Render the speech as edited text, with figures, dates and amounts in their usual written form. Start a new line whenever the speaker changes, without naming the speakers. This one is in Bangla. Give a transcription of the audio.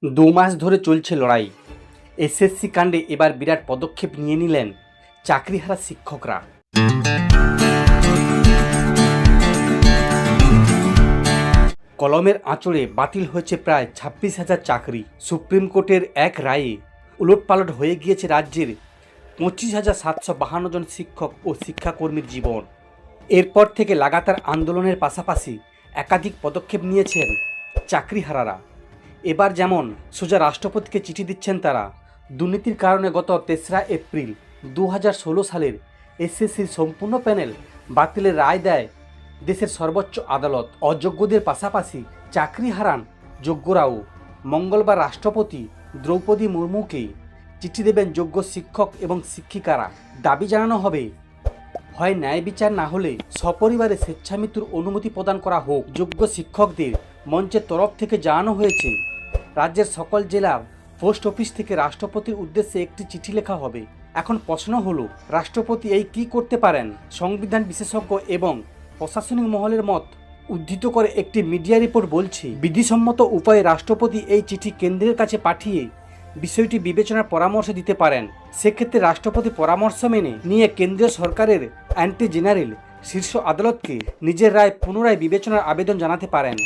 2 মাস ধরে চলছে লড়াই। এসএসসি কাণ্ডে এবার বিরাট পদক্ষেপ নিয়ে নিলেন চাকরিহারা শিক্ষকরা। কলমের আঁচড়ে বাতিল হয়েছে প্রায় 26,000 চাকরি। সুপ্রিম কোর্টের এক রায়ে উলটপালট হয়ে গিয়েছে রাজ্যের 25,752 জন শিক্ষক ও শিক্ষাকর্মীর জীবন। এরপর থেকে লাগাতার আন্দোলনের পাশাপাশি একাধিক পদক্ষেপ নিয়েছেন চাকরিহারারা। এবার যেমন সোজা রাষ্ট্রপতিকে চিঠি দিচ্ছেন তারা। দুর্নীতির কারণে গত 3রা এপ্রিল 2016 সালের এসএসসির সম্পূর্ণ প্যানেল বাতিলের রায় দেয় দেশের সর্বোচ্চ আদালত। অযোগ্যদের পাশাপাশি চাকরি হারান যোগ্যরাও। মঙ্গলবার রাষ্ট্রপতি দ্রৌপদী মুর্মুকে চিঠি দেবেন যোগ্য শিক্ষক এবং শিক্ষিকারা। দাবি জানানো হবে, হয় ন্যায় বিচার না হলে সপরিবারে স্বেচ্ছামৃত্যুর অনুমতি প্রদান করা হোক। যোগ্য শিক্ষকদের মঞ্চের তরফ থেকে জানানো হয়েছে, রাজ্যের সকল জেলার পোস্ট অফিস থেকে রাষ্ট্রপতির উদ্দেশ্যে একটি চিঠি লেখা হবে। এখন প্রশ্ন হলো, রাষ্ট্রপতি এই কী করতে পারেন? সংবিধান বিশেষজ্ঞ এবং প্রশাসনিক মহলের মত উদ্ধৃত করে একটি মিডিয়া রিপোর্ট বলছে, বিধিসম্মত উপায়ে রাষ্ট্রপতি এই চিঠি কেন্দ্রের কাছে পাঠিয়ে বিষয়টি বিবেচনার পরামর্শ দিতে পারেন। সেক্ষেত্রে রাষ্ট্রপতি পরামর্শ মেনে নিয়ে কেন্দ্রীয় সরকারের অ্যান্টি জেনারেল শীর্ষ আদালতকে নিজের রায় পুনরায় বিবেচনার আবেদন জানাতে পারেন।